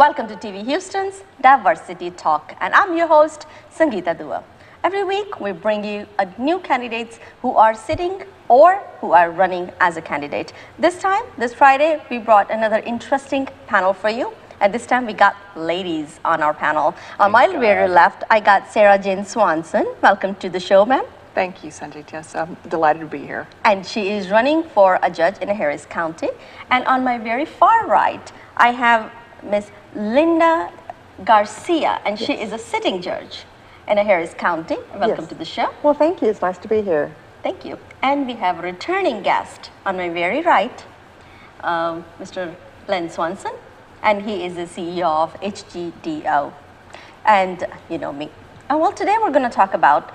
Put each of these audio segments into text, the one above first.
Welcome to TV Houston's Diversity Talk, and I'm your host, Sangeeta Dua. Every week, we bring you new candidates who are sitting or who are running as a candidate. This time, this Friday, we brought another interesting panel for you. And this time, we got ladies on our panel. On my very left, I got Sarah Jane Swanson. Welcome to the show, ma'am. Thank you, Sangeeta. Yes, I'm delighted to be here. And she is running for a judge in Harris County. And on my very far right, I have Miss Linda Garcia, and she is a sitting judge in Harris County. Welcome to the show. Well, thank you. It's nice to be here. Thank you. And we have a returning guest on my very right, Mr. Len Swanson, and he is the CEO of HGDO. And you know me. Well, today we're going to talk about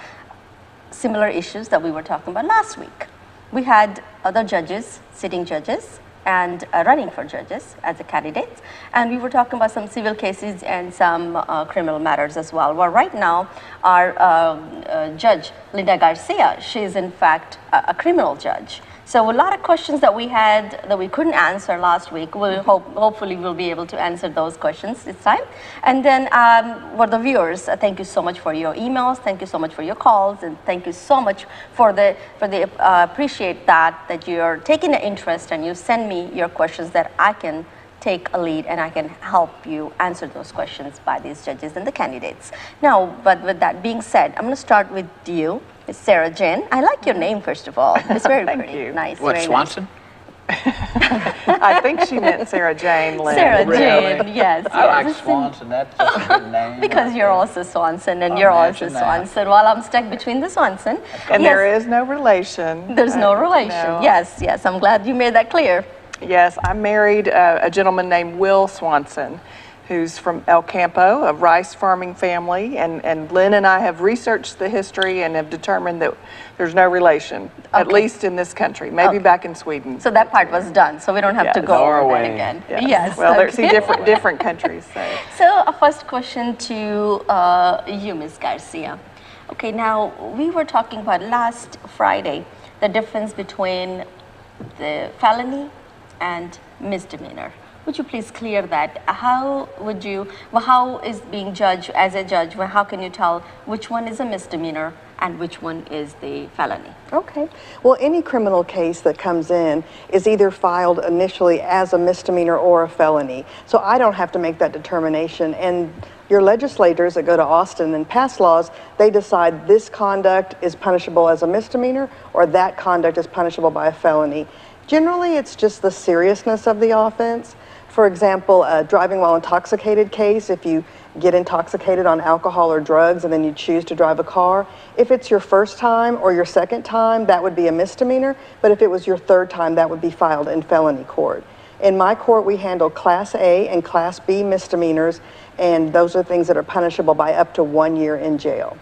similar issues that we were talking about last week. We had other judges, sitting judges, and running for judges as a candidate, and we were talking about some civil cases and some criminal matters as well. Well, right now, our judge, Linda Garcia, she is in fact a criminal judge. So a lot of questions that we had that we couldn't answer last week, hopefully we'll be able to answer those questions this time. And then for the viewers, thank you so much for your emails, thank you so much for your calls, and thank you so much for the appreciate that you're taking an interest and you send me your questions that I can take a lead and I can help you answer those questions by these judges and the candidates. Now, but with that being said, I'm going to start with you, Ms. Sarah Jane. I like your name, first of all. It's very Thank pretty. you. Nice. What, very Swanson? I think she meant Sarah Jane Lynn. Sarah Really? Jane, yes. I like yes. Swanson. That's a good name. Because you're also Swanson and you're also Imagine that. Swanson. While I'm stuck between the Swanson. And yes, there is no relation. There's no relation. No. Yes. I'm glad you made that clear. Yes, I married a gentleman named Will Swanson, who's from El Campo, a rice farming family. And Lynn and I have researched the history and have determined that there's no relation, at least in this country, maybe back in Sweden. So that part was done, so we don't have to go over that Norway. again. Yes. Yes. Well, okay. see, different countries. So a first question to you, Ms. Garcia. Okay, now we were talking about last Friday, the difference between the felony and misdemeanor. Would you please clear that? How is being judged as a judge, how can you tell which one is a misdemeanor and which one is the felony? Okay. Well, any criminal case that comes in is either filed initially as a misdemeanor or a felony. So I don't have to make that determination. And your legislators that go to Austin and pass laws, they decide this conduct is punishable as a misdemeanor or that conduct is punishable by a felony. Generally, it's just the seriousness of the offense. For example, a driving while intoxicated case, if you get intoxicated on alcohol or drugs and then you choose to drive a car, if it's your first time or your second time, that would be a misdemeanor. But if it was your third time, that would be filed in felony court. In my court, we handle Class A and Class B misdemeanors, and those are things that are punishable by up to 1 year in jail.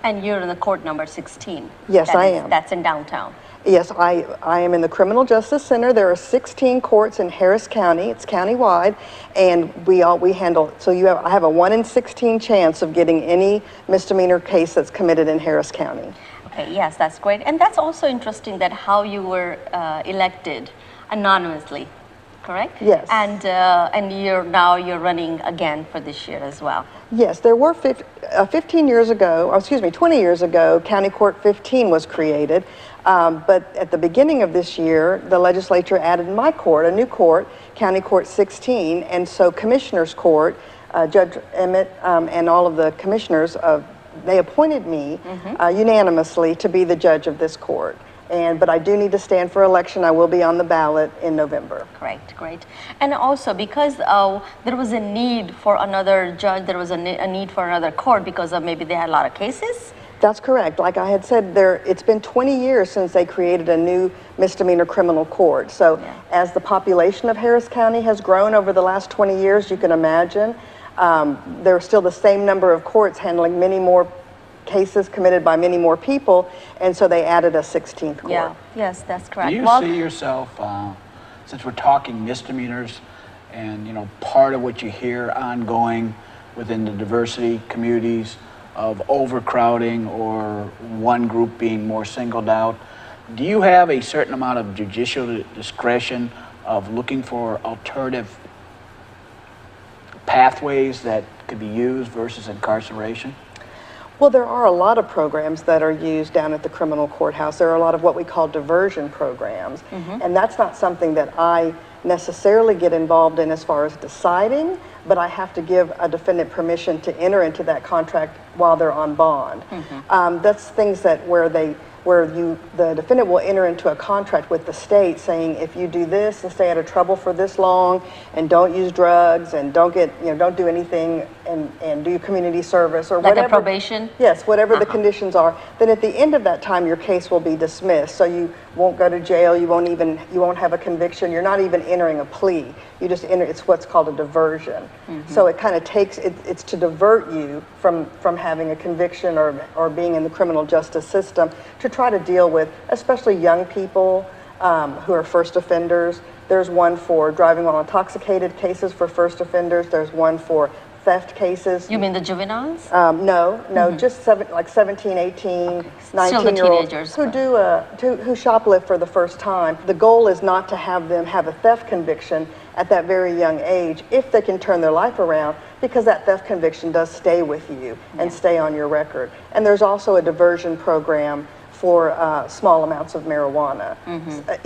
And you're in the court number 16. Yes, I am. That's in downtown. Yes, I am in the Criminal Justice Center. There are 16 courts in Harris County. It's countywide, and we handle. So I have a 1 in 16 chance of getting any misdemeanor case that's committed in Harris County. Okay, yes, that's great, and that's also interesting that how you were elected anonymously, correct? Yes. And you're running again for this year as well. Yes, there were 20 years ago, County Court 15 was created. But at the beginning of this year, the legislature added my court, a new court, County Court 16, and so Commissioners Court, Judge Emmett and all of the commissioners, they appointed me unanimously to be the judge of this court. But I do need to stand for election. I will be on the ballot in November. Great. And also because there was a need for another judge, there was a need for another court because of maybe they had a lot of cases? That's correct. Like I had said, it's been 20 years since they created a new misdemeanor criminal court. So as the population of Harris County has grown over the last 20 years, you can imagine, there are still the same number of courts handling many more cases committed by many more people, and so they added a 16th court. Yeah, yes, that's correct. Do you see yourself, since we're talking misdemeanors, and part of what you hear ongoing within the diversity communities of overcrowding or one group being more singled out, do you have a certain amount of judicial discretion of looking for alternative pathways that could be used versus incarceration? Well, there are a lot of programs that are used down at the criminal courthouse. There are a lot of what we call diversion programs. And that's not something that I necessarily get involved in as far as deciding, but I have to give a defendant permission to enter into that contract while they're on bond. That's things that the defendant will enter into a contract with the state saying, if you do this and stay out of trouble for this long and don't use drugs and don't do anything and do community service or like whatever. a probation? Yes, whatever the conditions are, then at the end of that time your case will be dismissed. So you won't go to jail, you won't have a conviction, you're not even entering a plea. You just enter, it's what's called a diversion. So it kind of it's to divert you from having a conviction or being in the criminal justice system to try to deal with, especially young people who are first offenders. There's one for driving while intoxicated cases for first offenders. There's one for theft cases. You mean the juveniles? No, just 17, 18, 19-year-olds who who shoplift for the first time. The goal is not to have them have a theft conviction at that very young age if they can turn their life around, because that theft conviction does stay with you and stay on your record. And there's also a diversion program for small amounts of marijuana,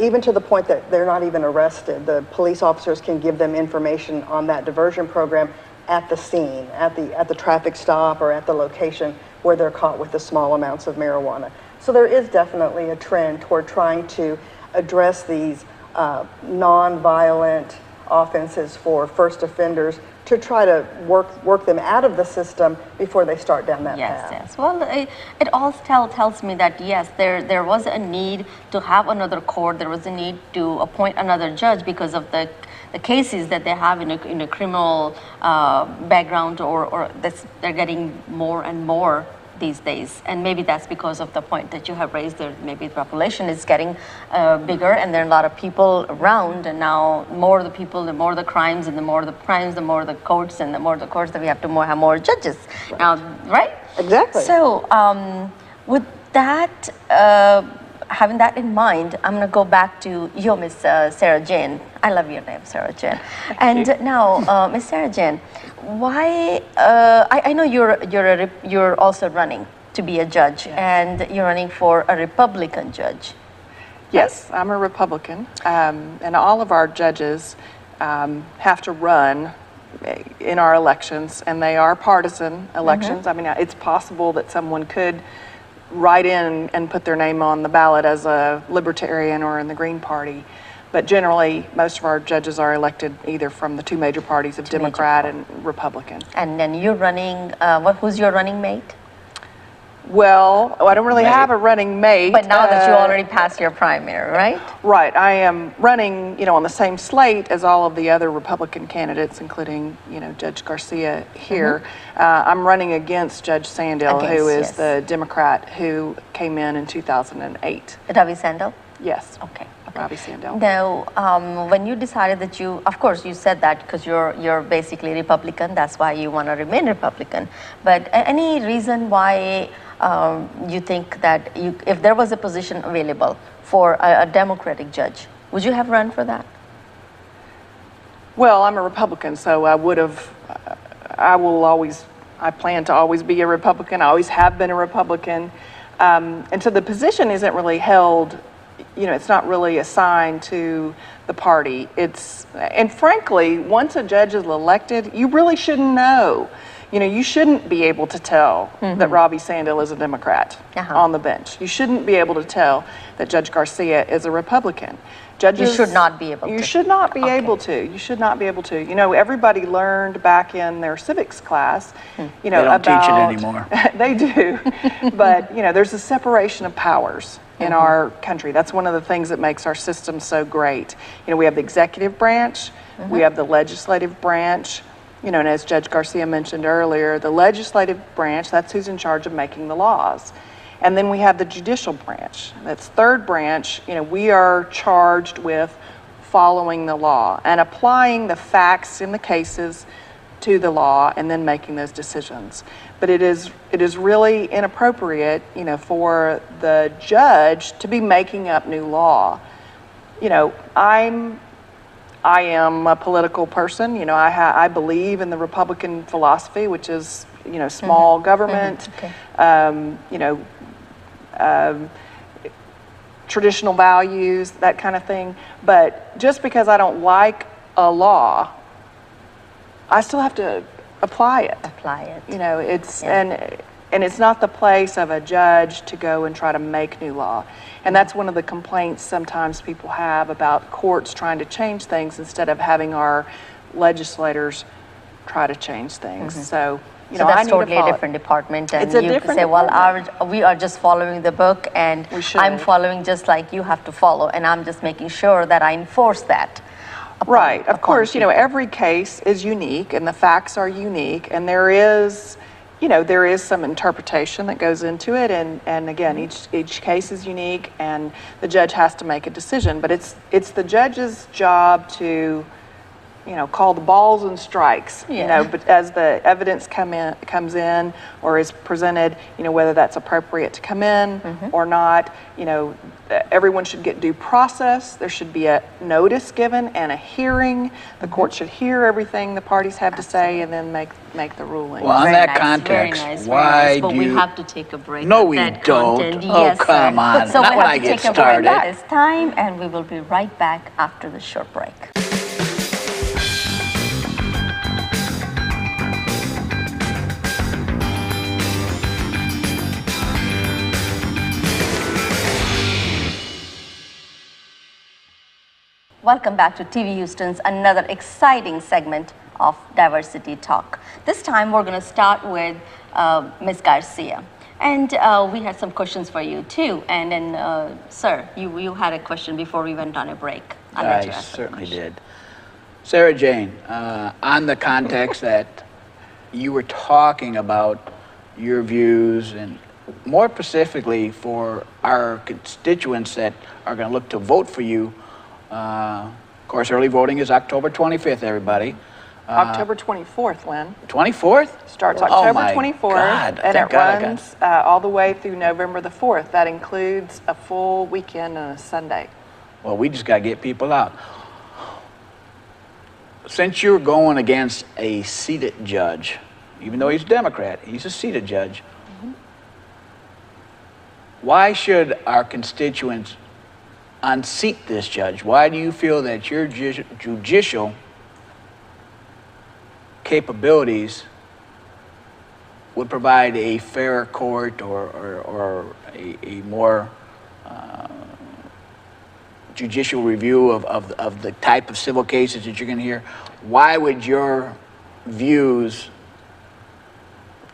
even to the point that they're not even arrested. The police officers can give them information on that diversion program at the scene, at the traffic stop or at the location where they're caught with the small amounts of marijuana. So there is definitely a trend toward trying to address these non-violent offenses for first offenders to try to work them out of the system before they start down that path. Yes. Well, it all tells me that yes, there was a need to have another court. There was a need to appoint another judge because of the cases that they have in a criminal background, or they're getting more and more these days. And maybe that's because of the point that you have raised there. Maybe the population is getting bigger and there are a lot of people around, and now more the people, the more the crimes, and the more the crimes, the more the courts, and the more the courts, that we have to have more judges. Right. Now, right? Exactly. So with that, having that in mind, I'm going to go back to you, Miss Sarah Jane. I love your name, Sarah Jane. And now, Miss Sarah Jane, why? I know you're also running to be a judge, and you're running for a Republican judge. Yes, I'm a Republican, and all of our judges have to run in our elections, and they are partisan elections. I mean, it's possible that someone could write in and put their name on the ballot as a Libertarian or in the Green Party. But generally, most of our judges are elected either from the two major parties of Democrat and Republican. And then you're running, who's your running mate? Well, I don't really have a running mate. But now that you already passed your primary, right? Right. I am running, on the same slate as all of the other Republican candidates, including, Judge Garcia here. I'm running against Judge Sandel, who is the Democrat who came in 2008. Ravi Sandel? Yes. Okay. Ravi Sandel. Now, when you decided that of course, you said that because you're basically Republican. That's why you want to remain Republican. But any reason why you think that if there was a position available for a Democratic judge, would you have run for that? Well, I'm a Republican, so I plan to always be a Republican. I always have been a Republican. And so the position isn't really held, it's not really assigned to the party. And frankly, once a judge is elected, you really shouldn't know. You shouldn't be able to tell that Ravi Sandel is a Democrat on the bench. You shouldn't be able to tell that Judge Garcia is a Republican. Judges, you should not be able to. You should not be able to. You should not be able to. Everybody learned back in their civics class, they don't teach it anymore. They do. But, there's a separation of powers in our country. That's one of the things that makes our system so great. We have the executive branch, we have the legislative branch, and as Judge Garcia mentioned earlier, the legislative branch, that's who's in charge of making the laws. And then we have the judicial branch. That's third branch. We are charged with following the law and applying the facts in the cases to the law and then making those decisions. But it is really inappropriate, for the judge to be making up new law. I am a political person. You know, I believe in the Republican philosophy, which is, you know, small government, you know, traditional values, that kind of thing. But just because I don't like a law, I still have to apply it. You know, it's and it's not the place of a judge to go and try to make new law. And that's one of the complaints sometimes people have about courts trying to change things instead of having our legislators try to change things. So, you know, that's totally a different department, and it's a you different say, well, department. we are just following the book, and I'm following just like you have to follow, and I'm just making sure that I enforce that. Right, of course, you know, every case is unique, and the facts are unique, and there is, you know, there is some interpretation that goes into it, and again, each case is unique, and the judge has to make a decision, but it's the judge's job to, you know, call the balls and strikes, you know, but as the evidence comes in or is presented, you know, whether that's appropriate to come in or not, you know, everyone should get due process. There should be a notice given and a hearing. The court should hear everything the parties have to say and then make the ruling. Well, in that context, why but do we you... have to take a break. No, of we that don't. Content. Oh, Yes, come sir. on. So Not we when have I to get take started. a break at this time, and we will be right back after the short break. Welcome back to TV Houston's another exciting segment of Diversity Talk. This time we're going to start with Ms. Garcia. And we had some questions for you too. And then, sir, you had a question before we went on a break. I certainly did. Sarah Jane, on the context that you were talking about your views, and more specifically for our constituents that are going to look to vote for you. Of course, early voting is October 25th, everybody. October 24th, Lynn. 24th? Starts October 24th, God, and it runs all the way through November the 4th. That includes a full weekend and a Sunday. Well, we just got to get people out. Since you're going against a seated judge, even though he's a Democrat, he's a seated judge, why should our constituents unseat this judge? Why do you feel that your judicial capabilities would provide a fairer court or a more judicial review of the type of civil cases that you're going to hear? Why would your views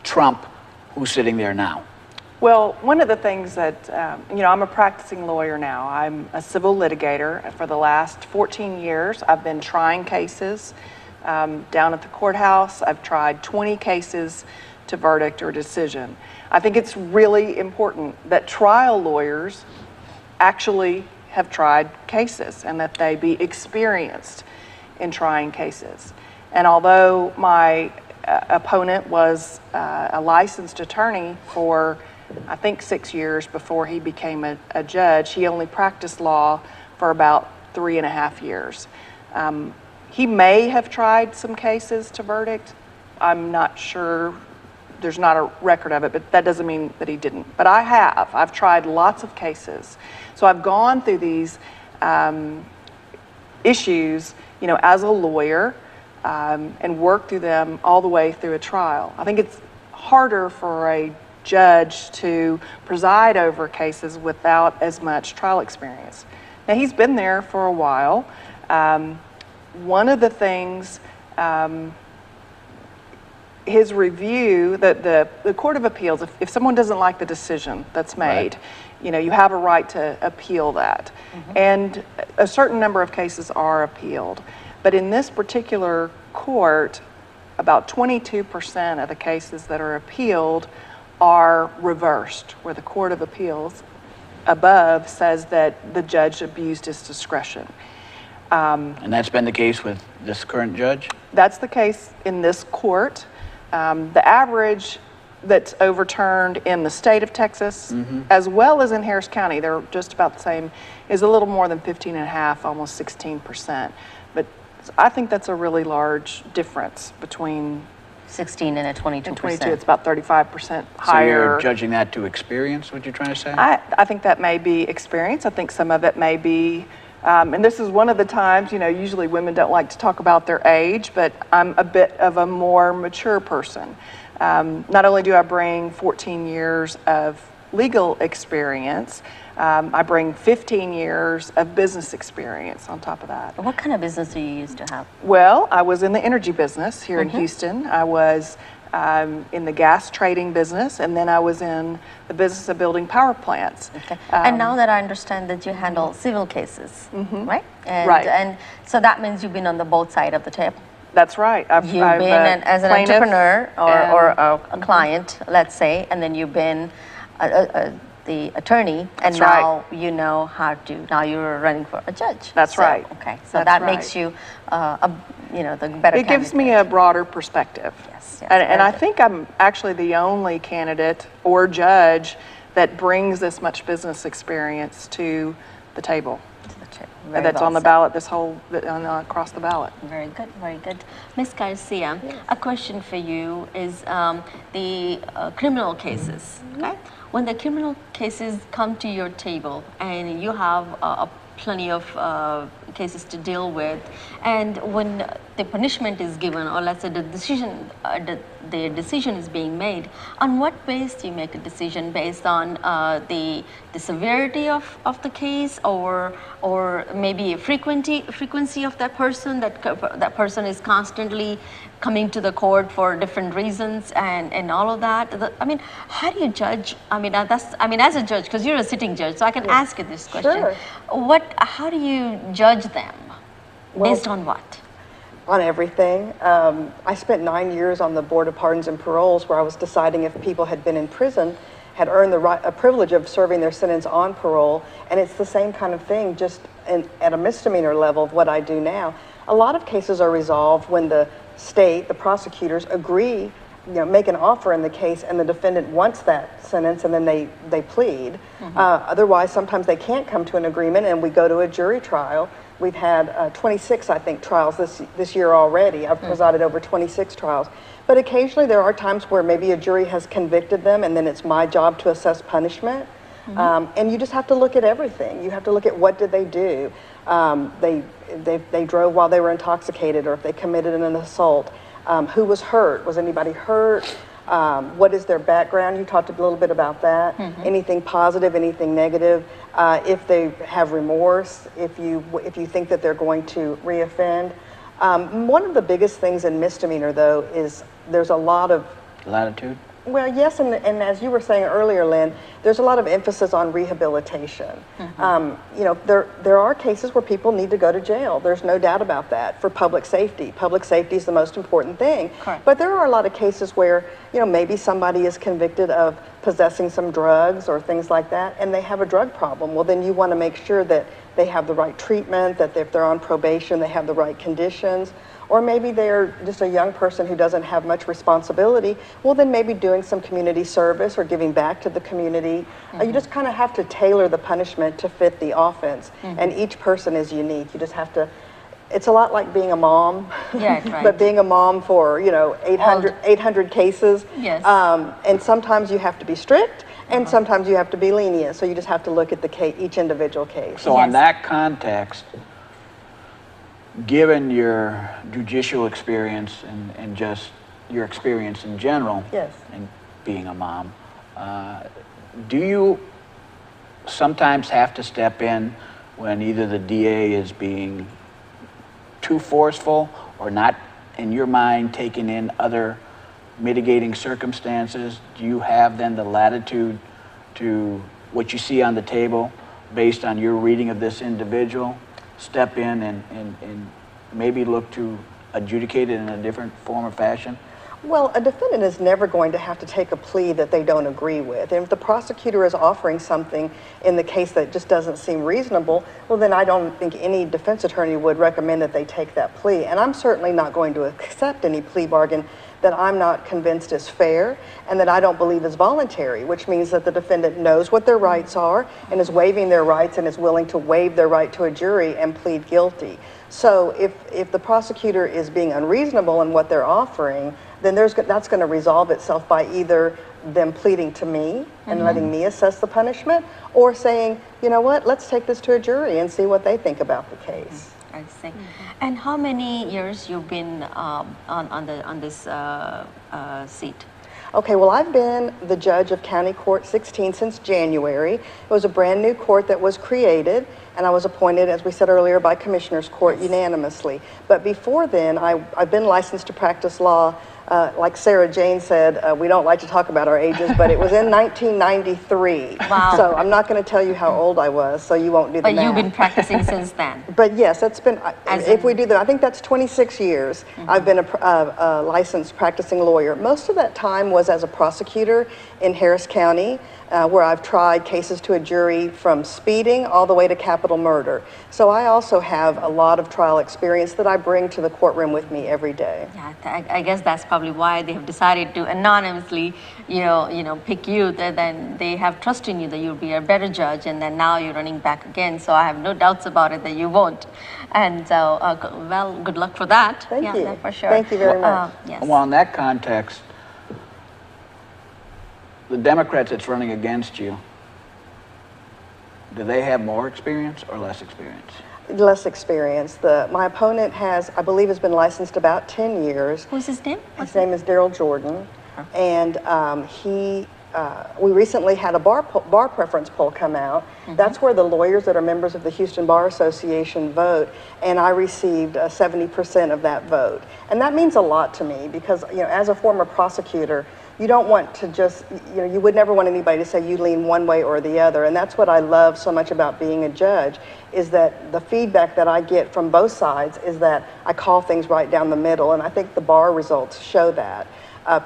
trump who's sitting there now? Well, one of the things that, you know, I'm a practicing lawyer now. I'm a civil litigator. For the last 14 years, I've been trying cases down at the courthouse. I've tried 20 cases to verdict or decision. I think it's really important that trial lawyers actually have tried cases and that they be experienced in trying cases. And although my opponent was a licensed attorney for I think 6 years before he became a judge, he only practiced law for about 3.5 years. He may have tried some cases to verdict. I'm not sure. There's not a record of it, but that doesn't mean that he didn't. But I have. I've tried lots of cases. So I've gone through these issues, you know, as a lawyer and worked through them all the way through a trial. I think it's harder for a judge to preside over cases without as much trial experience. Now, he's been there for a while. One of the things, his review, the Court of Appeals, if someone doesn't like the decision that's made, you know, you have a right to appeal that. And a certain number of cases are appealed. But in this particular court, about 22% of the cases that are appealed are reversed, where the Court of Appeals above says that the judge abused his discretion. And that's been the case with this current judge? That's the case in this court. The average that's overturned in the state of Texas, as well as in Harris County, they're just about the same, is a little more than 15.5, almost 16%. But I think that's a really large difference between 16 and a 22%. and 22. It's about 35% higher. So you're judging that to experience, what you're trying to say? I think that may be experience. I think some of it may be, and this is one of the times, usually women don't like to talk about their age, but I'm a bit of a more mature person. Not only do I bring 14 years of legal experience, I bring 15 years of business experience on top of that. What kind of business do you used to have? Well, I was in the energy business here in Houston. I was in the gas trading business, and then I was in the business of building power plants. Okay. And now that I understand that you handle civil cases, right? And, Right. And so that means you've been on the both side of the table. That's right. You've been as an plaintiff entrepreneur or a and- client, let's say, and then you've been the attorney, and That's now you know how to. Now you're running for a judge. That's So, right. Okay, so That's that right. makes you, the better. It gives me candidate. a broader perspective. Yes, and very I good. think I'm actually the only candidate or judge that brings this much business experience to the table. Very That's well on the said. ballot, across the ballot. Very good, very good. Ms. Garcia, a question for you is the criminal cases, okay? When the criminal cases come to your table and you have plenty of cases to deal with, and when the punishment is given, or let's say the decision is being made, on what base do you make a decision? Based on the severity of the case, or maybe a frequency of that person, that person is constantly coming to the court for different reasons, and all of that? How do you judge? As a judge, because you're a sitting judge, so I can ask you this question. Sure. How do you judge them? Based on what? On everything. I spent 9 years on the Board of Pardons and Paroles, where I was deciding if people had been in prison, had earned a privilege of serving their sentence on parole, and it's the same kind of thing, just at a misdemeanor level of what I do now. A lot of cases are resolved when the state, the prosecutors, agree, make an offer in the case, and the defendant wants that sentence, and then they plead. Otherwise, sometimes they can't come to an agreement, and we go to a jury trial. We've had 26, I think, trials this year already. I've presided over 26 trials. But occasionally there are times where maybe a jury has convicted them, and then it's my job to assess punishment. And you just have to look at everything. You have to look at what did they do. They drove while they were intoxicated, or if they committed an assault. Who was hurt? Was anybody hurt? What is their background? You talked a little bit about that. Anything positive, anything negative. If they have remorse, if you think that they're going to reoffend. One of the biggest things in misdemeanor, though, is there's a lot of Latitude? Well, yes, and as you were saying earlier, Lynn, there's a lot of emphasis on rehabilitation. There are cases where people need to go to jail. There's no doubt about that, for public safety. Public safety is the most important thing. Correct. But there are a lot of cases where, maybe somebody is convicted of possessing some drugs or things like that, and they have a drug problem. Well, then you want to make sure that they have the right treatment, that if they're on probation, they have the right conditions. Or maybe they're just a young person who doesn't have much responsibility. Well, then maybe doing some community service or giving back to the community. You just kind of have to tailor the punishment to fit the offense. And each person is unique. You just have to, it's a lot like being a mom. Yeah, right. But being a mom for, 800 cases. Yes. And sometimes you have to be strict, and sometimes you have to be lenient. So you just have to look at each individual case. So in that context, given your judicial experience and just your experience in general, Yes. and being a mom, do you sometimes have to step in when either the DA is being too forceful or not, in your mind, taking in other mitigating circumstances? Do you have then the latitude to what you see on the table based on your reading of this individual, step in and maybe look to adjudicate it in a different form or fashion? Well, a defendant is never going to have to take a plea that they don't agree with. And if the prosecutor is offering something in the case that just doesn't seem reasonable, well, then I don't think any defense attorney would recommend that they take that plea. And I'm certainly not going to accept any plea bargain that I'm not convinced is fair and that I don't believe is voluntary, which means that the defendant knows what their rights are and is waiving their rights and is willing to waive their right to a jury and plead guilty. So if the prosecutor is being unreasonable in what they're offering, then that's going to resolve itself by either them pleading to me and letting me assess the punishment, or saying, you know what, let's take this to a jury and see what they think about the case. I see. And how many years you've been on this seat? Okay, well, I've been the judge of County Court 16 since January. It was a brand new court that was created, and I was appointed, as we said earlier, by Commissioners Court unanimously. But before then, I've been licensed to practice law. Like Sarah Jane said, we don't like to talk about our ages, but it was in 1993. Wow. So I'm not going to tell you how old I was, so you won't do the math. But you've been practicing since then. But yes, it's been, if we do that, I think that's 26 years. I've been a licensed practicing lawyer. Most of that time was as a prosecutor in Harris County, where I've tried cases to a jury from speeding all the way to capital murder. So I also have a lot of trial experience that I bring to the courtroom with me every day. Yeah, I guess that's probably why they have decided to anonymously, pick you. Then they have trust in you that you'll be a better judge, and then now you're running back again. So I have no doubts about it that you won't. And well, good luck for that. Thank you. Yeah, for sure. Thank you very much. Yes. Well, in that context, the Democrats that's running against you, do they have more experience or less experience? Less experience. My opponent I believe has been licensed about 10 years. Who's his name? His name is Daryl Jordan, and we recently had a bar preference poll come out. That's where the lawyers that are members of the Houston Bar Association vote, and I received 70% of that vote. And that means a lot to me because, as a former prosecutor, you don't want to just, you would never want anybody to say you lean one way or the other. And that's what I love so much about being a judge, is that the feedback that I get from both sides is that I call things right down the middle. And I think the bar results show that.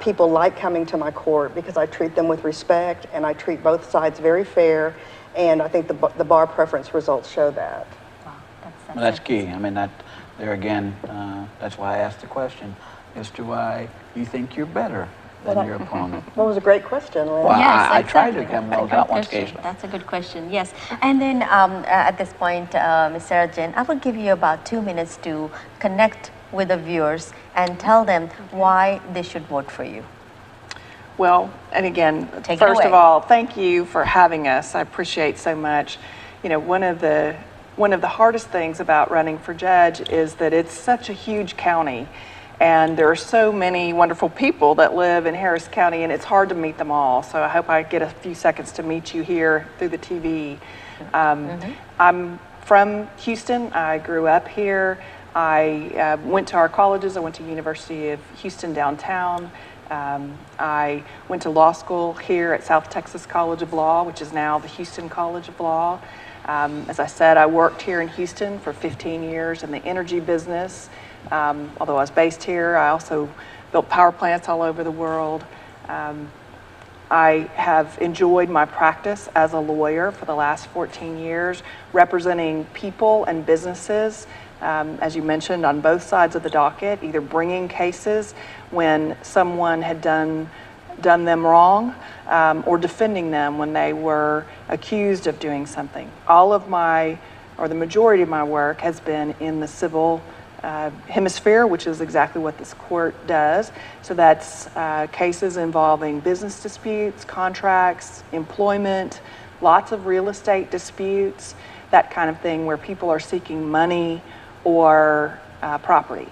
People like coming to my court because I treat them with respect and I treat both sides very fair. And I think the bar preference results show that. Wow, That's key. I mean, there again, that's why I asked the question as to why you think you're better than your opponent. Well, it was a great question, Lynn. Well, Yes, I tried to exactly. come well out once occasionally. That's a good question, yes. And then at this point, Ms. Sarah Jane, I will give you about 2 minutes to connect with the viewers and tell them why they should vote for you. Well, and again, Take it first of away. all, thank you for having us. I appreciate so much. One of the hardest things about running for judge is that it's such a huge county. And there are so many wonderful people that live in Harris County, and it's hard to meet them all. So I hope I get a few seconds to meet you here through the TV. I'm from Houston. I grew up here. I went to our colleges. I went to University of Houston downtown. I went to law school here at South Texas College of Law, which is now the Houston College of Law. As I said, I worked here in Houston for 15 years in the energy business. Although I was based here, I also built power plants all over the world. I have enjoyed my practice as a lawyer for the last 14 years, representing people and businesses, as you mentioned, on both sides of the docket, either bringing cases when someone had done them wrong, or defending them when they were accused of doing something. All of the majority of my work has been in the civil hemisphere, which is exactly what this court does. So that's cases involving business disputes, contracts, employment, lots of real estate disputes, that kind of thing where people are seeking money or property.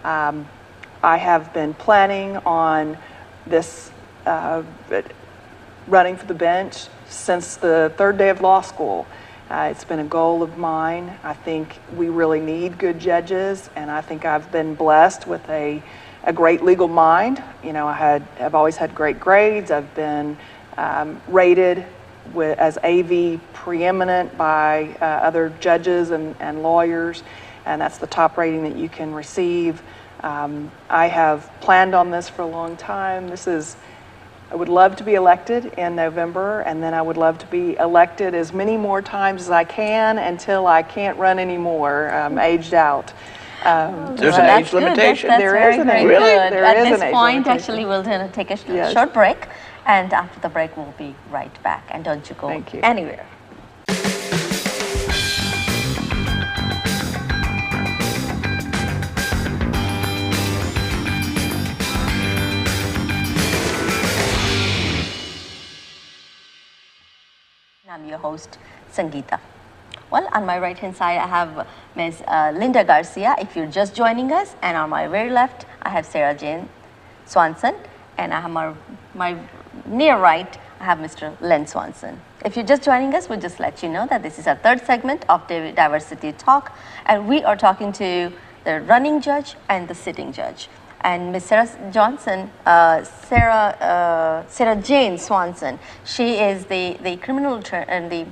I have been planning on this running for the bench since the third day of law school. It's been a goal of mine. I think we really need good judges, and I think I've been blessed with a great legal mind. I've always had great grades. I've been rated as AV preeminent by other judges and lawyers, and that's the top rating that you can receive. I have planned on this for a long time. I would love to be elected in November, and then I would love to be elected as many more times as I can until I can't run anymore, aged out. There's an age limitation. There is an age. Really? There At is this an age point, limitation. actually, we'll take a Yes. short break, and after the break, we'll be right back. And don't you go Thank you. anywhere. I'm your host, Sangeeta. Well, on my right-hand side, I have Ms. Linda Garcia, if you're just joining us, and on my very left, I have Sarah Jane Swanson, and I have my near right, I have Mr. Len Swanson. If you're just joining us, we'll just let you know that this is our third segment of Diversity Talk, and we are talking to the running judge and the sitting judge. And Ms. Sarah Jane Swanson, she is the criminal attorney and the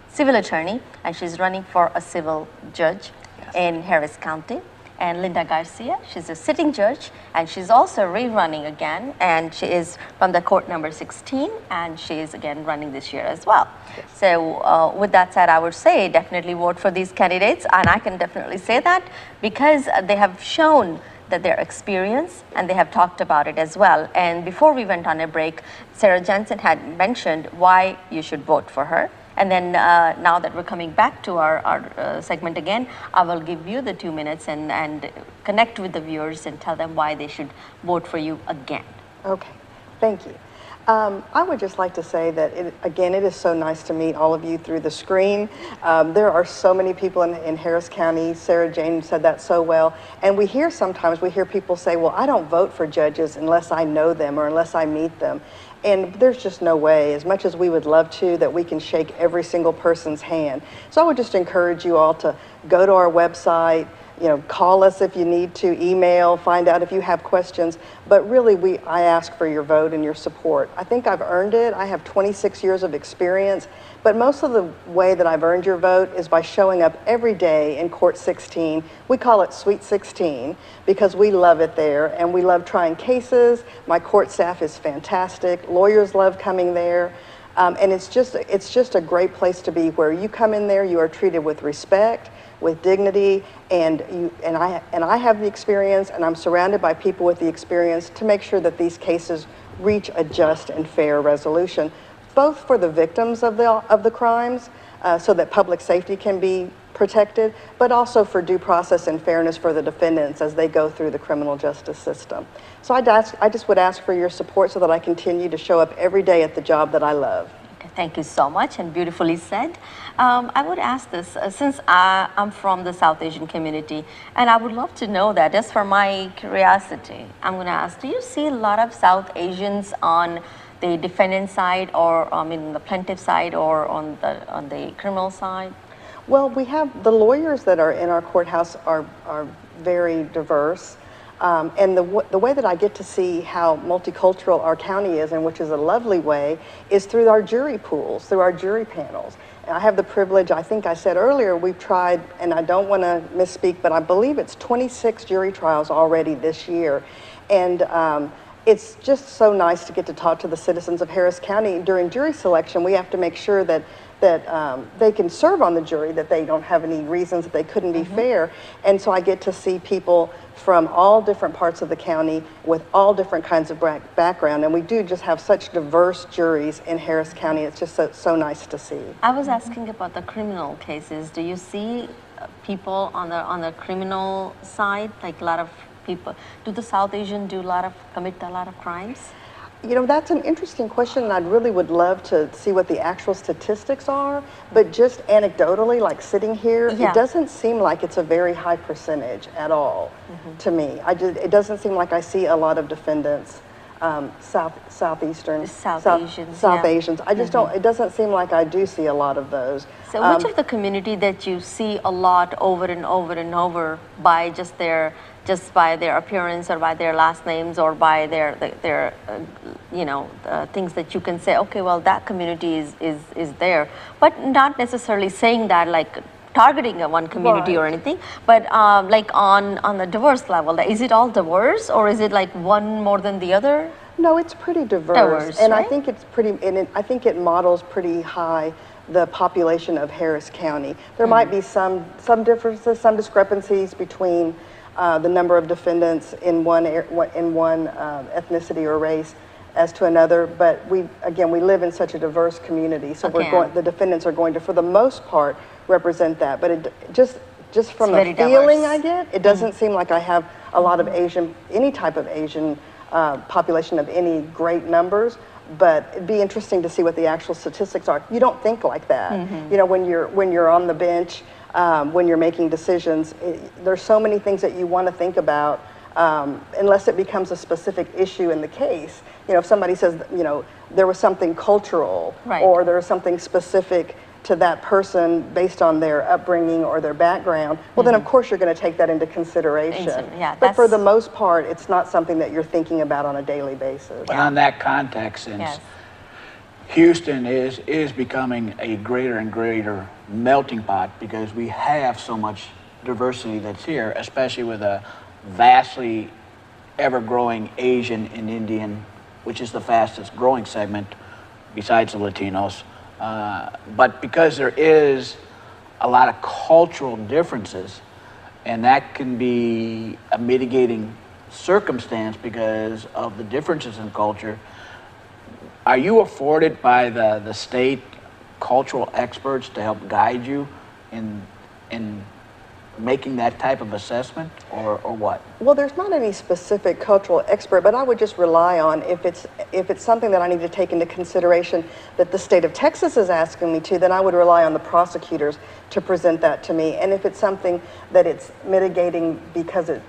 civil attorney, and she's running for a civil judge in Harris County. And Linda Garcia, she's a sitting judge, and she's also rerunning again, and she is from the court number 16, and she is again running this year as well. Yes. So with that said, I would say definitely vote for these candidates, and I can definitely say that because they have shown that their experience, and they have talked about it as well. And before we went on a break, Sarah Jensen had mentioned why you should vote for her. And then now that we're coming back to our segment again, I will give you the 2 minutes and connect with the viewers and tell them why they should vote for you again. Okay, thank you. I would just like to say that, again, it is so nice to meet all of you through the screen. There are so many people in Harris County. Sarah Jane said that so well. And sometimes we hear people say, well, I don't vote for judges unless I know them or unless I meet them. And there's just no way, as much as we would love to, that we can shake every single person's hand. So I would just encourage you all to go to our website, call us if you need to, email, find out if you have questions. But really, I ask for your vote and your support. I think I've earned it. I have 26 years of experience, but most of the way that I've earned your vote is by showing up every day in Court 16. We call it Suite 16 because we love it there, and we love trying cases. My court staff is fantastic. Lawyers love coming there. And it's just a great place to be, where you come in there, you are treated with respect, with dignity, and I have the experience, and I'm surrounded by people with the experience to make sure that these cases reach a just and fair resolution, both for the victims of the crimes, so that public safety can be protected, but also for due process and fairness for the defendants as they go through the criminal justice system. So I just would ask for your support so that I continue to show up every day at the job that I love. Thank you so much, and beautifully said. I would ask this, since I'm from the South Asian community, and I would love to know that, just for my curiosity, I'm going to ask, do you see a lot of South Asians on the defendant side, or the plaintiff side, or on the criminal side? Well, we have the lawyers that are in our courthouse are very diverse. And the way that I get to see how multicultural our county is, and which is a lovely way, is through our jury pools, through our jury panels. And I have the privilege, I think I said earlier, we've tried, and I don't want to misspeak, but I believe it's 26 jury trials already this year. And it's just so nice to get to talk to the citizens of Harris County. During jury selection, we have to make sure that they can serve on the jury, that they don't have any reasons that they couldn't be fair. And so I get to see people from all different parts of the county with all different kinds of background. And we do just have such diverse juries in Harris County. It's just so nice to see. I was asking about the criminal cases. Do you see people on the criminal side, like a lot of people? Do the South Asian commit a lot of crimes? That's an interesting question, and I really would love to see what the actual statistics are, but just anecdotally, like sitting here, it doesn't seem like it's a very high percentage at all to me. It doesn't seem like I see a lot of defendants, South Asians. I just don't, it doesn't seem like I do see a lot of those. So which of the community that you see a lot over and over and over by just by their appearance, or by their last names, or by their things that you can say, okay, well, that community is there, but not necessarily saying that like targeting one community or anything, but like on the diverse level, is it all diverse, or is it like one more than the other? No, it's pretty diverse, and I think it's pretty, and I think it models pretty high the population of Harris County. There might be some differences, some discrepancies between the number of defendants in one ethnicity or race as to another, but we live in such a diverse community, so the defendants are going to, for the most part, represent that. But it just from the feeling I get, it doesn't seem like I have a lot of any type of Asian population of any great numbers. But it'd be interesting to see what the actual statistics are. You don't think like that. You know, when you're on the bench, when you're making decisions, there's so many things that you want to think about, unless it becomes a specific issue in the case. You know, if somebody says, you know, there was something cultural, or there was something specific to that person based on their upbringing or their background, well, then of course you're going to take that into consideration. But for the most part, it's not something that you're thinking about on a daily basis. But on that context, since Houston is becoming a greater and greater melting pot, because we have so much diversity that's here, especially with a vastly ever-growing Asian and Indian, which is the fastest growing segment besides the Latinos. But because there is a lot of cultural differences, and that can be a mitigating circumstance because of the differences in culture, are you afforded by the state cultural experts to help guide you in making that type of assessment, or what? Well, there's not any specific cultural expert, but I would just rely on, if it's something that I need to take into consideration that the state of Texas is asking me to, then I would rely on the prosecutors to present that to me. And if it's something that it's mitigating because it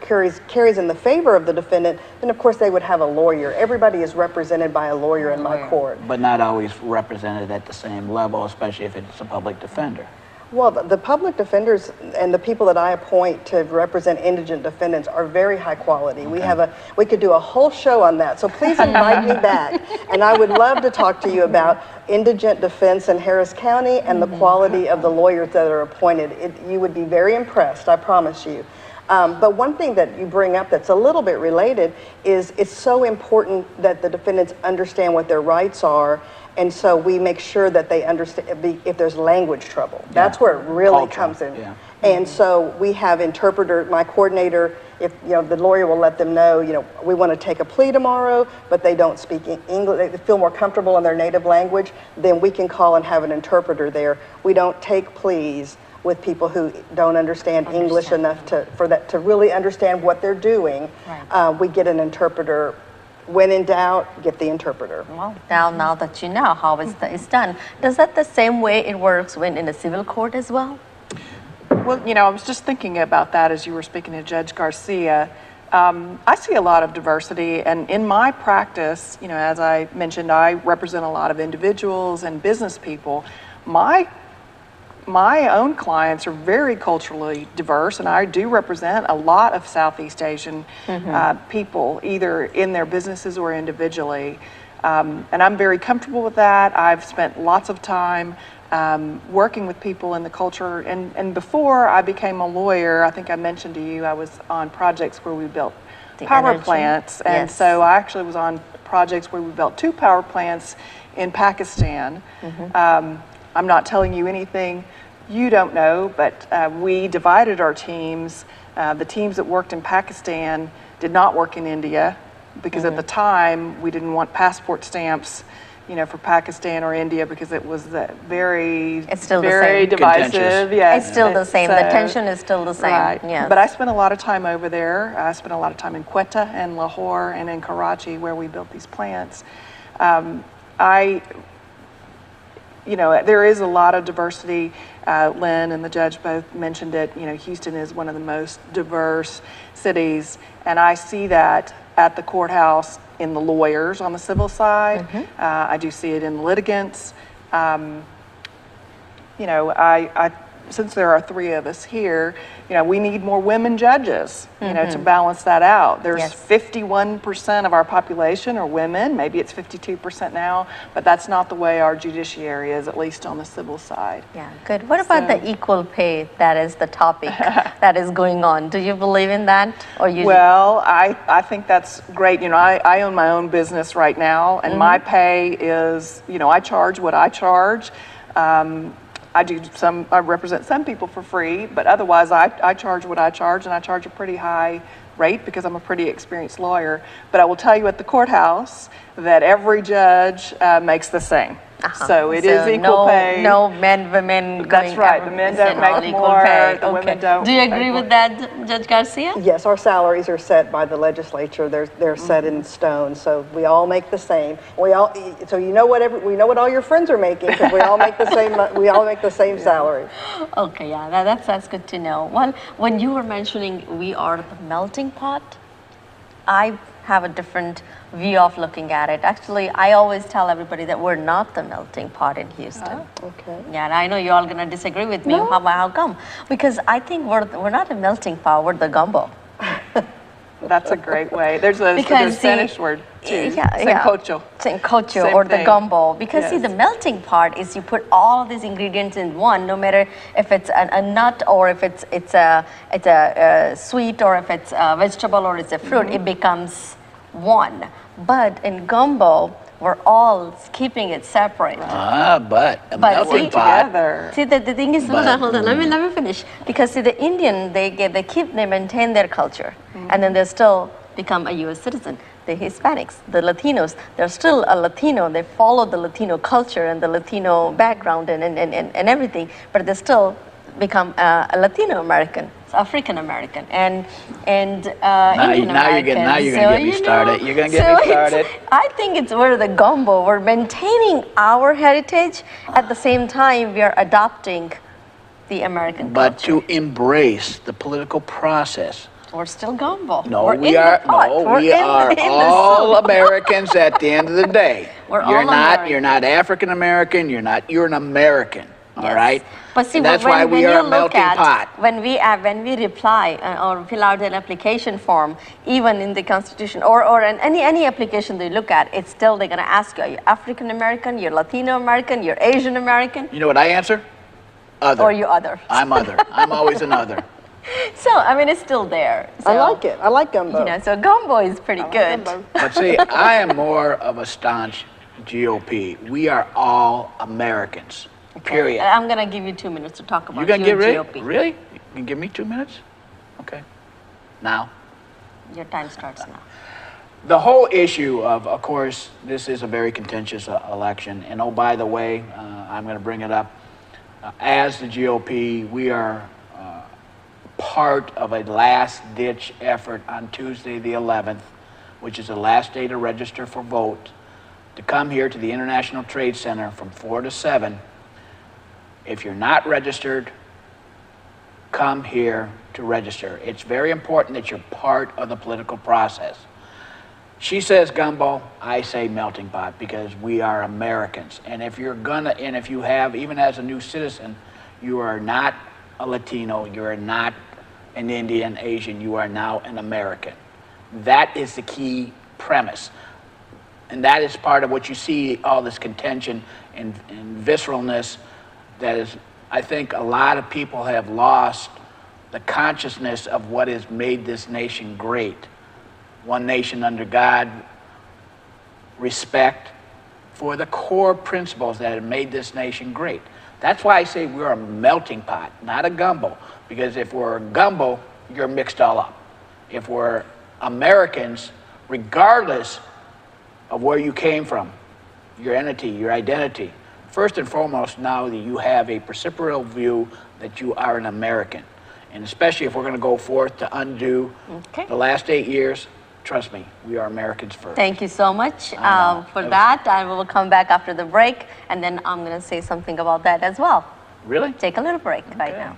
carries in the favor of the defendant, then of course they would have a lawyer. Everybody is represented by a lawyer in my court. But not always represented at the same level, especially if it's a public defender. Well, the public defenders and the people that I appoint to represent indigent defendants are very high quality. We could do a whole show on that, so please invite me back. And I would love to talk to you about indigent defense in Harris County and the quality of the lawyers that are appointed. You would be very impressed, I promise you. But one thing that you bring up that's a little bit related is it's so important that the defendants understand what their rights are. And so we make sure that they understand if there's language trouble. That's where it really comes in. And so we have my coordinator, if the lawyer will let them know, we want to take a plea tomorrow, but they don't speak English, they feel more comfortable in their native language, then we can call and have an interpreter there. We don't take pleas with people who don't understand English enough to really understand what they're doing. We get an interpreter. When in doubt, get the interpreter. Well, now that you know how it's done, does that the same way it works when in a civil court as well? Well, I was just thinking about that as you were speaking to Judge Garcia. I see a lot of diversity, and in my practice, as I mentioned, I represent a lot of individuals and business people. My own clients are very culturally diverse, and I do represent a lot of Southeast Asian people, either in their businesses or individually. And I'm very comfortable with that. I've spent lots of time working with people in the culture. And before I became a lawyer, I think I mentioned to you, I was on projects where we built power plants. And so I actually was on projects where we built 2 power plants in Pakistan. I'm not telling you anything you don't know, but we divided our teams. The teams that worked in Pakistan did not work in India, because at the time we didn't want passport stamps, for Pakistan or India, because it was very divisive. Yes, it's still the same. The tension is still the same. Right. Yes. But I spent a lot of time over there. I spent a lot of time in Quetta and Lahore and in Karachi, where we built these plants. There is a lot of diversity. Lynn and the judge both mentioned it. Houston is one of the most diverse cities, and I see that at the courthouse in the lawyers on the civil side. I do see it in litigants. since there are three of us here, we need more women judges, to balance that out. There's Yes. 51% of our population are women. Maybe it's 52% now, but that's not the way our judiciary is, at least on the civil side. Yeah, good. What about the equal pay? That is the topic that is going on. Do you believe in that? Or you? Well, I think that's great. I own my own business right now, and my pay is, I charge what I charge. I represent some people for free, but otherwise I charge what I charge, and I charge a pretty high rate because I'm a pretty experienced lawyer. But I will tell you at the courthouse that every judge makes the same. So it is equal pay. No men, women. That's right. The men don't make more. The women don't. Do you agree with that, Judge Garcia? Yes, our salaries are set by the legislature. They're set in stone, so we all make the same. So we know what all your friends are making because we all make the same. We all make the same salary. Okay, yeah, that's good to know. Well, when you were mentioning we are the melting pot, I have a different view of looking at it. Actually, I always tell everybody that we're not the melting pot in Houston. Okay. Yeah, and I know you're all going to disagree with me. No. How come? Because I think we're not a melting pot, we're the gumbo. That's a great way. There's a Spanish word too. Sancocho. Sancocho Same or the thing. gumbo. Because see, Yes. the melting pot is you put all these ingredients in one, no matter if it's a nut or if it's a sweet or if it's a vegetable or it's a fruit, it becomes one. But in gumbo, we're all keeping it separate. But a But melting see, pot. Together. See, the thing is, hold on. Let me finish. Because see, the Indian, they maintain their culture, and then they still become a U.S. citizen. The Hispanics, the Latinos, they're still a Latino. They follow the Latino culture and the Latino background and everything, but they still become a Latino American, African American, and Indian Now you're American. gonna get me started. You're gonna get me started. I think we're the gumbo. We're maintaining our heritage at the same time we are adopting the American But culture. to embrace the political process. We're still gumbo. No, we're we in are. The pot. No, We're we in are the all soup. Americans at the end of the day. We're you're all not. American. You're not African American. You're an American. All Yes. right. But see, and that's when, why when we you are a look melting at, pot. When we reply or fill out an application form, even in the Constitution or in any application they look at, it's still they're going to ask you: are you African American? You're Latino American? You're Asian American? You know what I answer? Other. Or you other? I'm other. I'm always an other. So I mean, it's still there. So, I like it. I like gumbo. So gumbo is pretty good. But see, I am more of a staunch GOP. We are all Americans. Period. I'm going to give you 2 minutes to talk about You gonna get ready? GOP. Really? You can give me 2 minutes? Okay. Now. Your time starts now. The whole issue of course, this is a very contentious election. And oh, by the way, I'm going to bring it up. As the GOP, we are part of a last-ditch effort on Tuesday the 11th, which is the last day to register for vote, to come here to the International Trade Center from 4 to 7. If you're not registered, come here to register. It's very important that you're part of the political process. She says gumbo, I say melting pot, because we are Americans. And if you have, even as a new citizen, you are not a Latino, you are not an Indian, Asian, you are now an American. That is the key premise. And that is part of what you see, all this contention and visceralness that is, I think a lot of people have lost the consciousness of what has made this nation great. One nation under God, respect for the core principles that have made this nation great. That's why I say we're a melting pot, not a gumbo. Because if we're a gumbo, you're mixed all up. If we're Americans, regardless of where you came from, your entity, your identity, first and foremost, now that you have a reciprocal view that you are an American. And especially if we're going to go forth to undo the last 8 years, trust me, we are Americans first. Thank you so much for That that. I will come back after the break, and then I'm going to say something about that as well. Really? Take a little break right now.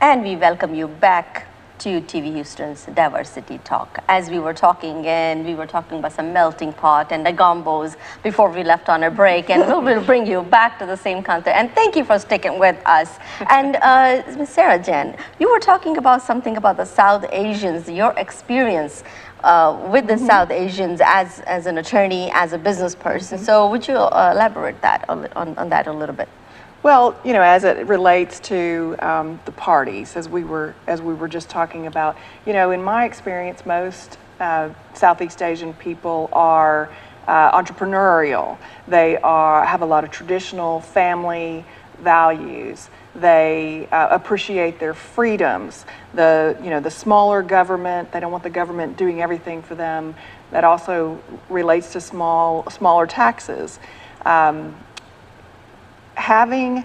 And we welcome you back to TV Houston's Diversity Talk. As we were talking, and we were talking about some melting pot and the gumbos before we left on a break, and we'll bring you back to the same content. And thank you for sticking with us. And Ms. Sarah Jen, you were talking about something about the South Asians, your experience with the South Asians as an attorney, as a business person. So would you elaborate that on that a little bit? Well, you know, as it relates to the parties, as we were just talking about, you know, in my experience, most Southeast Asian people are entrepreneurial. They have a lot of traditional family values. They appreciate their freedoms. The smaller government. They don't want the government doing everything for them. That also relates to smaller taxes. Having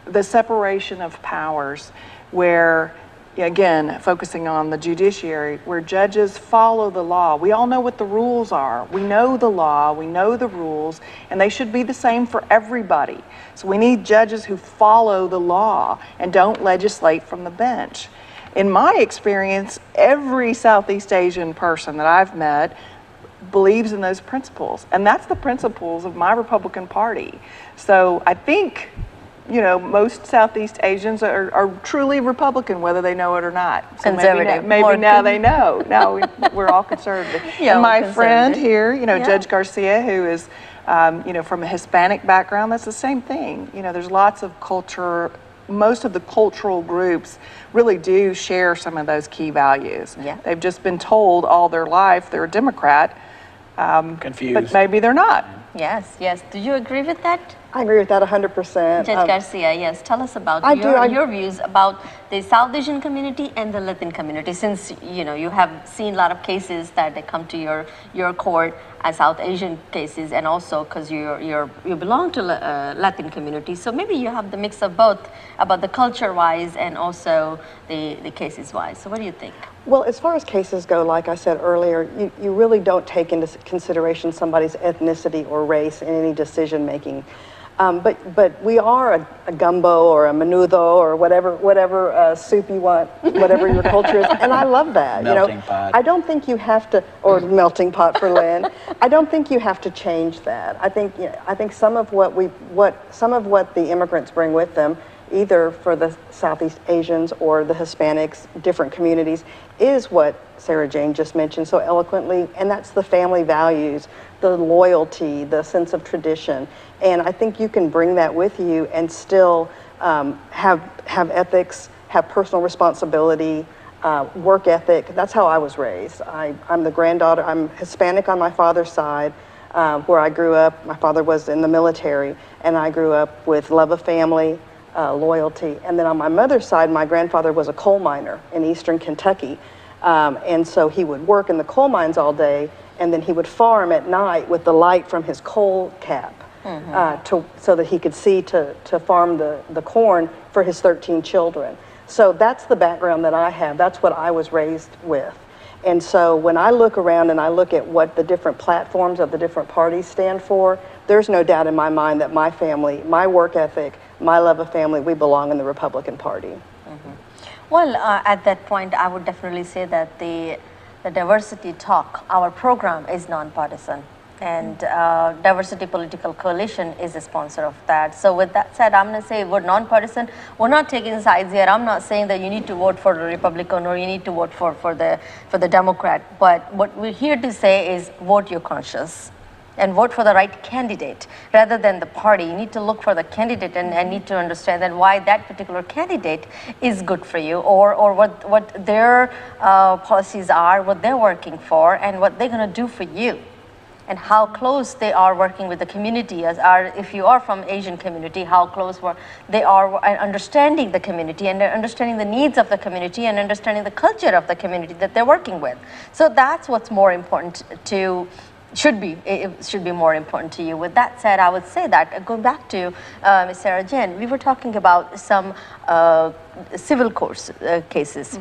the separation of powers where, again, focusing on the judiciary, where judges follow the law. We all know what the rules are. We know the law, we know the rules, and they should be the same for everybody. So we need judges who follow the law and don't legislate from the bench. In my experience, every Southeast Asian person that I've met believes in those principles, and that's the principles of my Republican Party. So I think, you know, most Southeast Asians are truly Republican, whether they know it or not. So conservative. Maybe now they know. Now we're all conservative. Yeah, and my friend here, you know, Yeah. Judge Garcia, who is, you know, from a Hispanic background, that's the same thing. You know, there's lots of culture. Most of the cultural groups really do share some of those key values. Yeah. They've just been told all their life they're a Democrat. Confused. But maybe they're not. Yes, yes. Do you agree with that? I agree with that 100%. Judge Garcia, yes. Tell us about your views about the South Asian community and the Latin community, since you know you have seen a lot of cases that they come to your court as South Asian cases, and also because you belong to Latin community, so maybe you have the mix of both about the culture wise and also the cases wise. So what do you think? Well, as far as cases go, like I said earlier, you really don't take into consideration somebody's ethnicity or race in any decision making. But we are a gumbo or a menudo or whatever soup you want, whatever your culture is, and I love that. Melting pot. I don't think you have to, or melting pot for Lynn. I don't think you have to change that. I think some of what the immigrants bring with them, either for the Southeast Asians or the Hispanics, different communities, is what Sarah Jane just mentioned so eloquently, and that's the family values, the loyalty, the sense of tradition. And I think you can bring that with you and still have ethics, have personal responsibility, work ethic. That's how I was raised. I'm the granddaughter, I'm Hispanic on my father's side, where I grew up. My father was in the military, and I grew up with love of family, loyalty. And then on my mother's side, my grandfather was a coal miner in eastern Kentucky. And so he would work in the coal mines all day, and then he would farm at night with the light from his coal cap, so that he could see to farm the corn for his 13 children. So that's the background that I have. That's what I was raised with. And so when I look around and I look at what the different platforms of the different parties stand for, there's no doubt in my mind that my family, my work ethic, my love of family, we belong in the Republican Party. Well, at that point, I would definitely say that the Diversity Talk, our program, is nonpartisan, and Diversity Political Coalition is a sponsor of that. So with that said, I'm going to say we're nonpartisan. We're not taking sides here. I'm not saying that you need to vote for the Republican or you need to vote for the Democrat. But what we're here to say is vote your conscience and vote for the right candidate rather than the party. You need to look for the candidate and need to understand that why that particular candidate is good for you, or what their policies are, what they're working for, and what they're going to do for you, and how close they are working with the community. If you are from Asian community, how close they are understanding the community and understanding the needs of the community and understanding the culture of the community that they're working with. So that's what's more important it should be more important to you. With that said, I would say that, going back to Ms. Sarah Jane, we were talking about some civil court cases.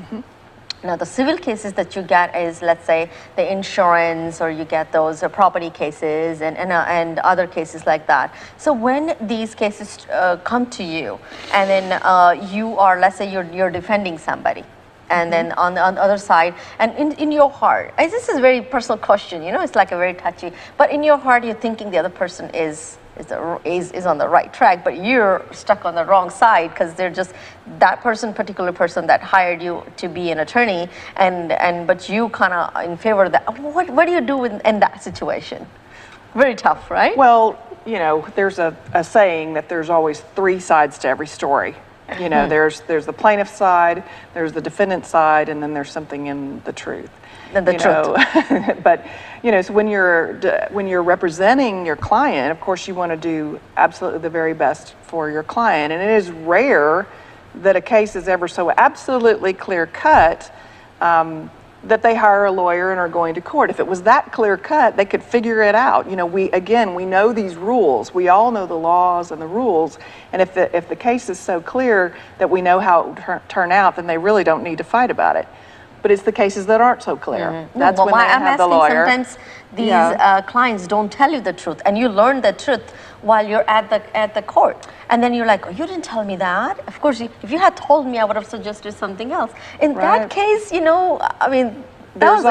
Now, the civil cases that you get is, let's say, the insurance, or you get those property cases and other cases like that. So when these cases come to you, and then you are, let's say, you're defending somebody, and then on the other side, and in your heart, this is a very personal question, you know, it's like a very touchy, but in your heart, you're thinking the other person is on the right track, but you're stuck on the wrong side because they're just that particular person that hired you to be an attorney, but you kind of in favor of that. What do you do in that situation? Very tough, right? Well, you know, there's a saying that there's always three sides to every story. You know, there's the plaintiff side, there's the defendant side, and then there's something in the truth. But you know, so when you're representing your client, of course you want to do absolutely the very best for your client, and it is rare that a case is ever so absolutely clear cut that they hire a lawyer and are going to court. If it was that clear cut, they could figure it out. You know, we know these rules. We all know the laws and the rules, and if the case is so clear that we know how it will turn out, then they really don't need to fight about it. But it's the cases that aren't so clear. Mm-hmm. That's when they have the lawyer. Sometimes these clients don't tell you the truth, and you learn the truth while you're at the court, and then you're like, "Oh, you didn't tell me that." Of course, if you had told me, I would have suggested something else. In that case, you know, I mean, there's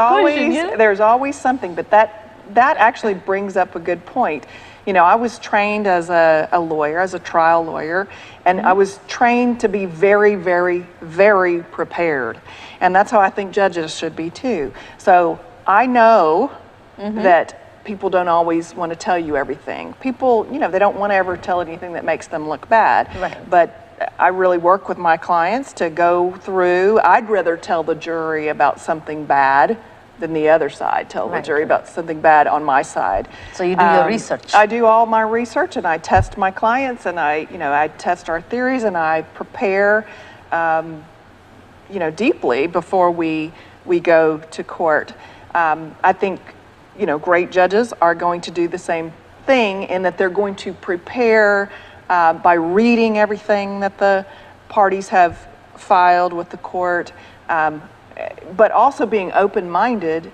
always something. But that actually brings up a good point. You know, I was trained as a lawyer, as a trial lawyer, and I was trained to be very, very, very prepared. And that's how I think judges should be too. So I know that people don't always want to tell you everything. People, you know, they don't want to ever tell anything that makes them look bad. Right. But I really work with my clients to go through. I'd rather tell the jury about something bad than the other side, tell the jury about something bad on my side. So you do your research. I do all my research, and I test my clients, and I test our theories, and I prepare, you know, deeply before we go to court. I think, you know, great judges are going to do the same thing in that they're going to prepare by reading everything that the parties have filed with the court, but also being open-minded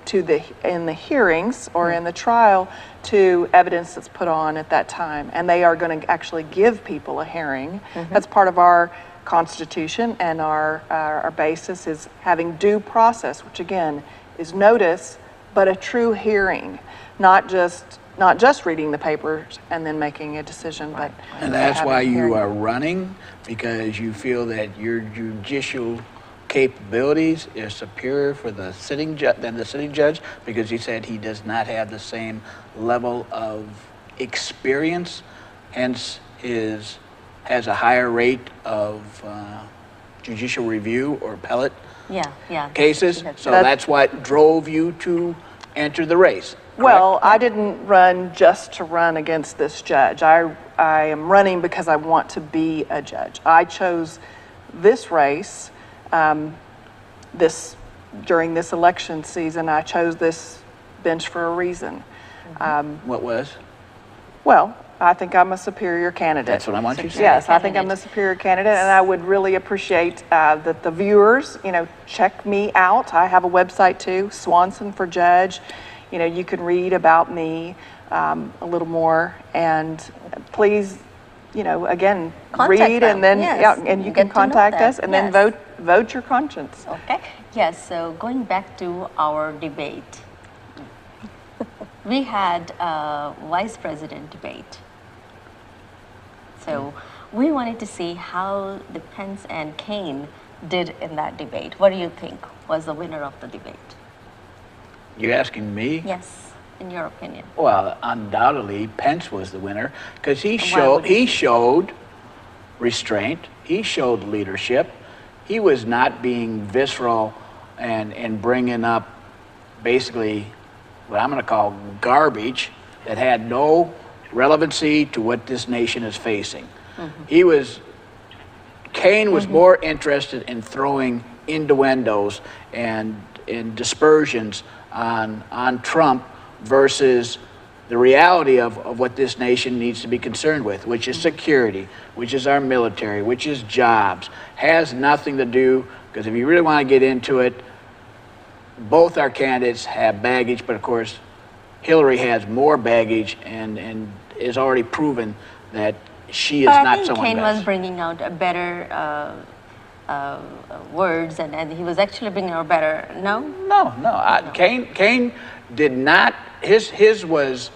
in the hearings or in the trial to evidence that's put on at that time. And they are going to actually give people a hearing. That's part of our Constitution, and our basis is having due process, which again is notice, but a true hearing, not just reading the papers and then making a decision. But and that's why you are running, because you feel that your judicial capabilities is superior for the sitting judge, because he said he does not have the same level of experience, hence has a higher rate of judicial review or appellate cases. So that's what drove you to enter the race. Correct? Well, I didn't run just to run against this judge. I am running because I want to be a judge. I chose this race during this election season. I chose this bench for a reason. What was? Well, I think I'm a superior candidate. That's what I want you to say. Yes, I think I'm the superior candidate, and I would really appreciate that the viewers, you know, check me out. I have a website too, Swanson for Judge. You know, you can read about me a little more, and please, you know, again, read them. And then and you can contact us, and then vote your conscience. Okay. Yes. So going back to our debate, we had a vice president debate. So we wanted to see how the Pence and Kaine did in that debate. What do you think was the winner of the debate? You're asking me? Yes, in your opinion. Well, undoubtedly, Pence was the winner, because he showed restraint. He showed leadership. He was not being visceral and bringing up basically what I'm going to call garbage that had no relevancy to what this nation is facing. Kaine was more interested in throwing innuendos and dispersions on Trump versus the reality of what this nation needs to be concerned with, which is security, which is our military, which is jobs. Has nothing to do, because if you really want to get into it, both our candidates have baggage, but of course, Hillary has more baggage and is already proven that she is But I not think someone Kane best. was bringing out a better words, and he was actually bringing out better. No. No. Kane did not. His was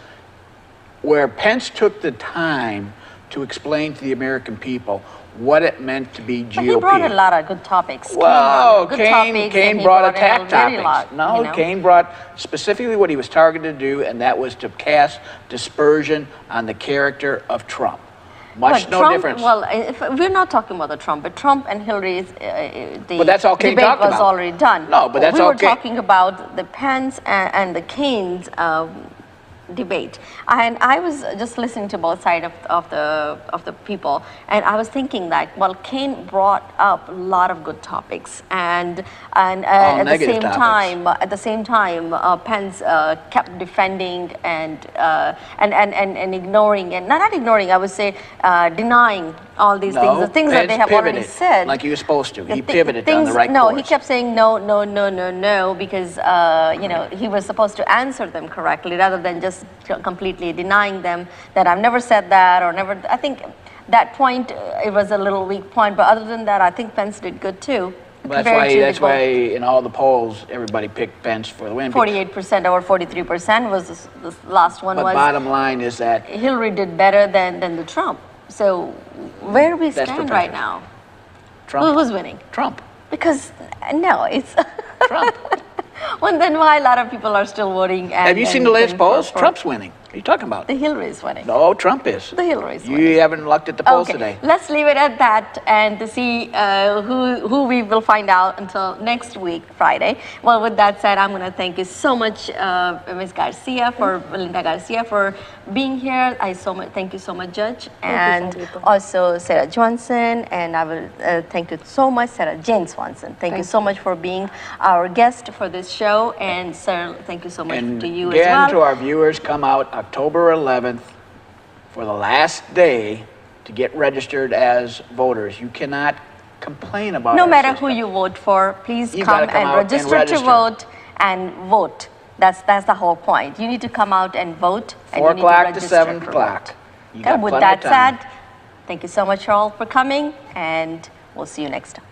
where Pence took the time to explain to the American people what it meant to be GOP. But he brought a lot of good topics. Well, Kane Kane brought in attack a very topics. lot, No, you know. Kane brought specifically what he was targeted to do, and that was to cast dispersion on the character of Trump. Much But no Trump, difference. well, if we're not talking about the Trump, but Trump and Hillary's the But that's all Kane debate talked was about. already done. No, but that's we all were Kane- talking about the Pence and the Kane's debate, and I was just listening to both sides of the people, and I was thinking that, well, Kane brought up a lot of good topics, and at the negative same topics. time, Pence kept defending and ignoring, and not ignoring, I would say denying all these things, the things that Pence they have already pivoted said. like he was supposed to. He The pivoted on things, the right no, course. he kept saying no, because you know, he was supposed to answer them correctly rather than just completely denying them that I've never said that or never. I think that point it was a little weak point, but other than that, I think Pence did good too. That's compared to that's the why in all the polls everybody picked Pence for the win. 48% or 43% was the last one But was bottom line is that Hillary did better than the Trump. So where we That's stand the right pressure. now? Trump. Who's winning? Trump. Because no, it's Trump. well, then why a lot of people are still voting? And, Have you seen and the latest polls? for- Trump's winning. What are you talking about? The Hillary is winning. No, Trump is. The Hillary is winning. You haven't looked at the polls Okay, today. let's leave it at that and to see who we will find out until next week, Friday. Well, with that said, I'm going to thank you so much, Ms. Garcia, Linda Garcia, for being here. Thank you so much, Judge, and also Sarah Johnson, and I will thank you so much, Sarah Jane Swanson. Thank you so much for being our guest for this show, and Sarah, thank you so much And to you again, as well. to our viewers, come out October 11th for the last day to get registered as voters. You cannot complain about No our matter system. who you vote for, please You come gotta come and out and register to register. vote and vote. That's the whole point. You need to come out and vote. And 4 you need to o'clock to register 7 for o'clock. vote. You Okay, got with plenty of that time. said, thank you so much all for coming, and we'll see you next time.